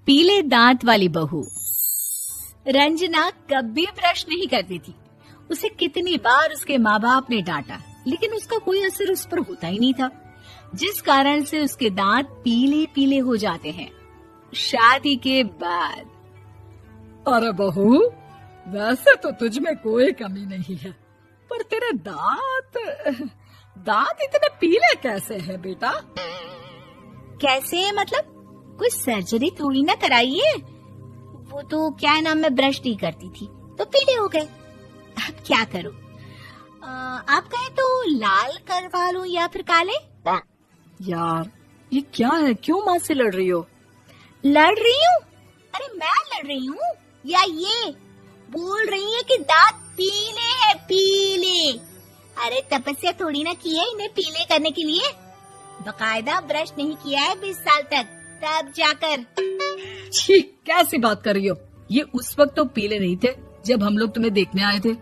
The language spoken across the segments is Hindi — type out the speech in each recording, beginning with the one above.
पीले दांत वाली बहू। रंजना कभी ब्रश नहीं करती थी। उसे कितनी बार उसके माँ बाप ने डांटा, लेकिन उसका कोई असर उस पर होता ही नहीं था, जिस कारण से उसके दांत पीले पीले हो जाते हैं। शादी के बाद। अरे बहू, वैसे तो तुझ में कोई कमी नहीं है, पर तेरे दांत इतने पीले कैसे हैं बेटा? कैसे मतलब? कोई सर्जरी थोड़ी ना कराइए। वो तो क्या नाम, मैं ब्रश नहीं करती थी तो पीले हो गए। अब क्या करूं? आप कहें तो लाल करवा लूं या फिर काले? यार ये क्या है, क्यों माँ से लड़ रही हो? लड़ रही हूँ? अरे मैं लड़ रही हूँ या ये बोल रही है कि दांत पीले हैं, पीले। अरे तपस्या थोड़ी ना की है इन्हें पीले करने के लिए। बकायदा ब्रश नहीं किया है 20 साल तक, तब जाकर। छी, कैसी बात कर रही हो? ये उस वक्त तो पीले नहीं थे जब हम लोग तुम्हें देखने आए थे।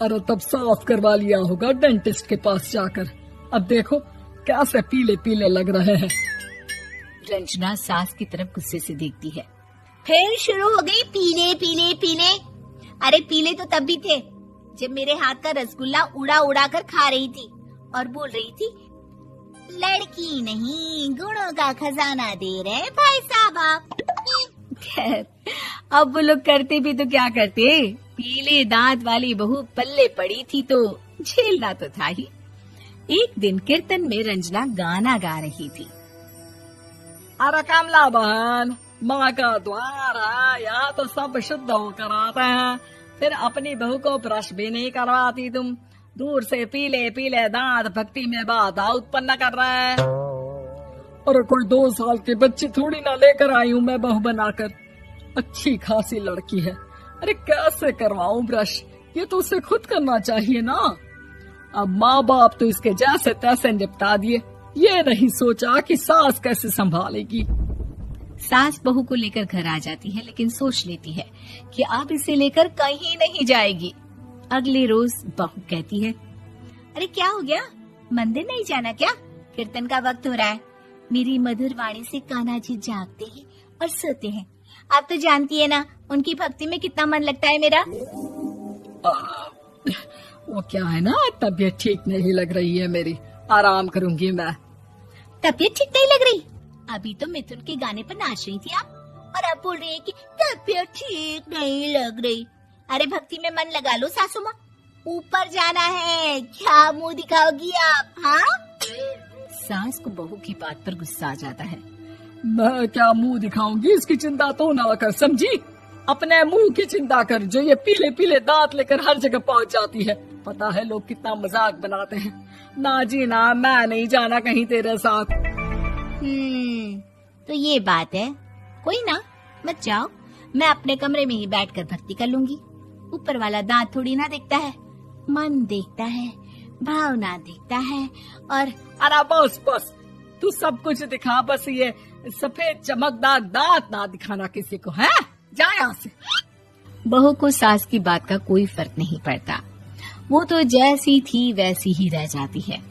अरे तब साफ करवा लिया होगा डेंटिस्ट के पास जाकर। अब देखो कैसे पीले पीले लग रहे हैं। रंजना सास की तरफ गुस्से से देखती है। फिर शुरू हो गई पीले पीले पीले। अरे पीले तो तब भी थे जब मेरे हाथ का रसगुल्ला उड़ा उड़ा कर खा रही थी और बोल रही थी, लड़की नहीं गुणों का खजाना दे रहे भाई साहब आप। खैर, अब वो लोग करते भी तो क्या करते, पीले दांत वाली बहू पल्ले पड़ी थी तो झेलना तो था ही। एक दिन कीर्तन में रंजना गाना गा रही थी। अरे कमला बहन, माँ का द्वार है, यहाँ तो सब शुद्ध होकर आते हैं, फिर अपनी बहू को ब्रश भी नहीं करवाती तुम। दूर से पीले पीले दांत भक्ति में बाधा उत्पन्न कर रहे हैं। अरे कोई 2 साल के बच्चे थोड़ी ना लेकर आई हूँ मैं बहू बनाकर। अच्छी खासी लड़की है, अरे कैसे करवाऊं ब्रश? ये तो उसे खुद करना चाहिए ना। अब माँ बाप तो इसके जैसे तैसे निपटा दिए, ये नहीं सोचा कि सास कैसे संभालेगी। सास बहू को लेकर घर आ जाती है, लेकिन सोच लेती है कि अब इसे लेकर कहीं नहीं जाएगी। अगले रोज बहू कहती है, अरे क्या हो गया, मंदिर नहीं जाना क्या? कीर्तन का वक्त हो रहा है। मेरी मधुर वाणी से कान्हा जी जागते हैं और सोते हैं। आप तो जानती है ना उनकी भक्ति में कितना मन लगता है मेरा। वो क्या है ना, तबीयत ठीक नहीं लग रही है मेरी, आराम करूंगी मैं। तबीयत ठीक नहीं लग रही? अभी तो मिथुन के गाने पर नाच रही थी आप, और अब बोल रही है कि तबीयत ठीक नहीं लग रही। अरे भक्ति में मन लगा लो सासू माँ, ऊपर जाना है, क्या मुंह दिखाओगी आप? हाँ? सास को बहू की बात पर गुस्सा आ जाता है। मैं क्या मुंह दिखाऊंगी, इसकी चिंता तो ना कर, समझी? अपने मुंह की चिंता कर, जो ये पीले पीले दांत लेकर हर जगह पहुंच जाती है। पता है लोग कितना मजाक बनाते हैं। ना जी ना, मैं नहीं जाना कहीं तेरे साथ। तो ये बात है। कोई ना, मत जाओ, मैं अपने कमरे में ही बैठकर भक्ति कर लूंगी। ऊपर वाला दांत थोड़ी ना देखता है, मन देखता है, भावना देखता है। और अरे बस बस, तू सब कुछ दिखा, बस ये सफेद चमकदार दांत ना दिखाना किसी को, है? जा यहाँ से। बहू को सास की बात का कोई फर्क नहीं पड़ता, वो तो जैसी थी वैसी ही रह जाती है।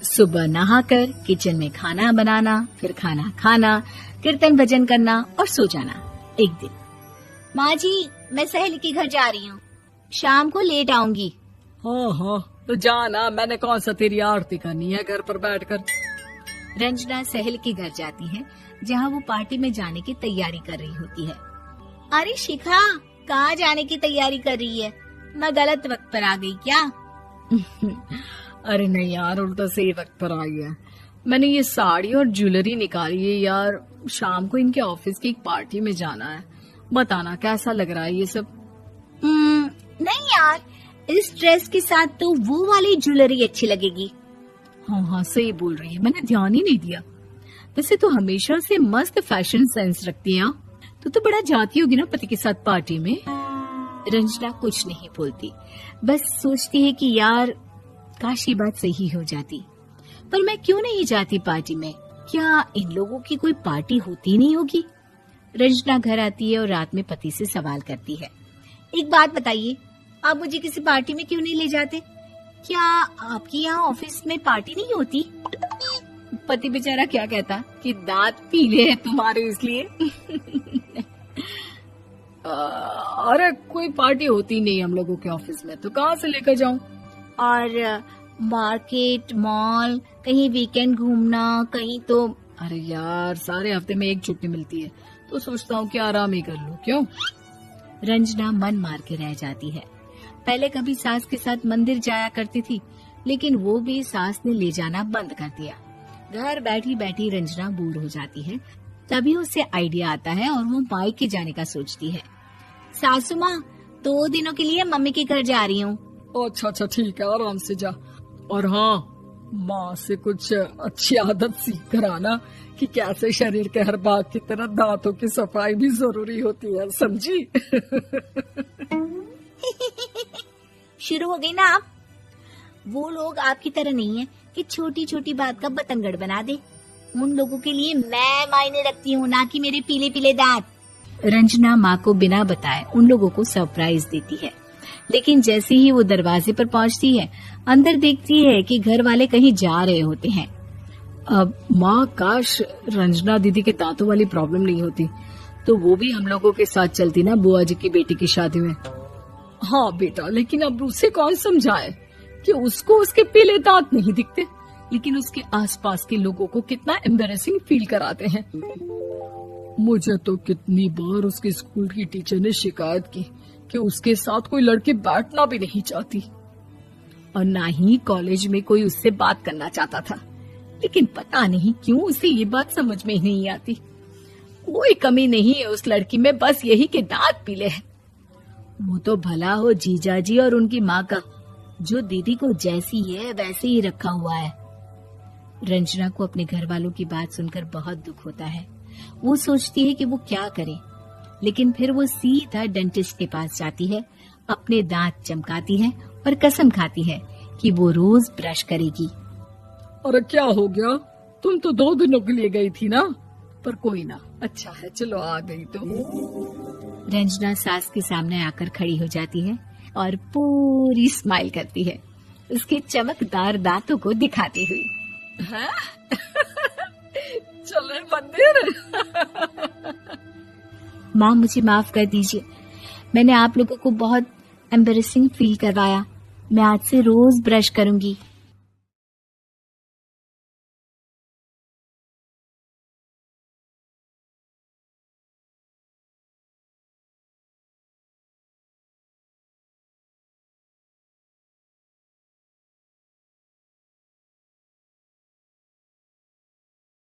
सुबह नहाकर किचन में खाना बनाना, फिर खाना खाना, कीर्तन भजन करना और सो जाना। एक दिन, माँ जी मैं सहेली के घर जा रही हूँ, शाम को लेट आऊंगी। हाँ, तो जाना, मैंने कौन सा तेरी आरती करनी है घर पर बैठकर। रंजना सहेली के घर जाती है, जहाँ वो पार्टी में जाने की तैयारी कर रही होती है। अरे शिखा, कहाँ जाने की तैयारी कर रही है? मैं गलत वक्त पर आ गई क्या? अरे नहीं यार, उल्टा सही वक्त पर आई है। मैंने ये साड़ी और ज्वेलरी निकाली है यार, शाम को इनके ऑफिस की एक पार्टी में जाना है। बताना कैसा लग रहा है ये सब? नहीं यार, इस ड्रेस के साथ तो वो वाली ज्वेलरी अच्छी लगेगी। हाँ, सही बोल रही है, मैंने ध्यान ही नहीं दिया। वैसे तो हमेशा से मस्त फैशन सेंस रखती है। तो बड़ा जाती होगी ना पति के साथ पार्टी में। रंजना कुछ नहीं बोलती, बस सोचती है कि यार काश ये बात सही हो जाती, पर मैं क्यों नहीं जाती पार्टी में? क्या इन लोगों की कोई पार्टी होती नहीं होगी? रंजना घर आती है और रात में पति से सवाल करती है, एक बात बताइए, आप मुझे किसी पार्टी में क्यों नहीं ले जाते? क्या आपकी यहाँ ऑफिस में पार्टी नहीं होती? पति बेचारा क्या कहता कि दांत पीले हैं तुम्हारे इसलिए। अरे कोई पार्टी होती नहीं हम लोगों के ऑफिस में, तो कहाँ से लेकर जाऊं? और मार्केट, मॉल, कहीं वीकेंड घूमना, कहीं तो। अरे यार सारे हफ्ते में एक छुट्टी मिलती है, तो सोचता हूँ कि आराम ही कर लूं। क्यों? रंजना मन मार के रह जाती है। पहले कभी सास के साथ मंदिर जाया करती थी, लेकिन वो भी सास ने ले जाना बंद कर दिया। घर बैठी बैठी रंजना बोर हो जाती है। तभी उसे आइडिया आता है और वो मायके जाने का सोचती है। सासू माँ, 2 दिनों के लिए मम्मी के घर जा रही हूँ। अच्छा ठीक है, आराम से जा। और हाँ, माँ से कुछ अच्छी आदत सीख कर आना कि कैसे शरीर के हर भाग की तरह दांतों की सफाई भी जरूरी होती है, समझी? शुरू हो गई ना आप। वो लोग आपकी तरह नहीं है कि छोटी छोटी बात का बतंगड़ बना दे। उन लोगों के लिए मैं मायने रखती हूँ, ना कि मेरे पीले पीले दांत। रंजना माँ को बिना बताए उन लोगों को सरप्राइज देती है, लेकिन जैसे ही वो दरवाजे पर पहुँचती है, अंदर देखती है कि घर वाले कहीं जा रहे होते हैं। अब माँ, काश रंजना दीदी के दांतों वाली प्रॉब्लम नहीं होती, तो वो भी हम लोगों के साथ चलती ना बुआ जी की बेटी की शादी में। हाँ बेटा, लेकिन अब उसे कौन समझाए कि उसको उसके पीले दांत नहीं दिखते, लेकिन उसके आसपास के लोगों को कितना एम्बैरेसिंग फील कराते हैं। मुझे तो कितनी बार उसके स्कूल की टीचर ने शिकायत की कि उसके साथ कोई लड़की बैठना भी नहीं चाहती, और ना ही कॉलेज में कोई उससे बात करना चाहता था। लेकिन पता नहीं क्यों उसे ये बात समझ में ही नहीं आती। कोई कमी नहीं है उस लड़की में, बस यही कि दांत पीले हैं। वो तो भला हो जीजाजी और उनकी माँ का, जो दीदी को जैसी है वैसे ही रखा हुआ है। रंजना को अपने घर वालों की बात सुनकर बहुत दुख होता है। वो सोचती है कि वो क्या करे, लेकिन फिर वो सीधा डेंटिस्ट के पास जाती है, अपने दांत चमकाती है और कसम खाती है कि वो रोज ब्रश करेगी। अरे क्या हो गया? तुम तो 2 दिनों के लिए गई थी ना, पर कोई ना, अच्छा है, चलो आ गई तो। रंजना सास के सामने आकर खड़ी हो जाती है और पूरी स्माइल करती है, उसके चमकदार दांतों को दिखाती हुई। चले मंदिर। माँ, मुझे माफ कर दीजिए, मैंने आप लोगों को बहुत एम्बैरेसिंग फील करवाया। मैं आज से रोज ब्रश करूंगी।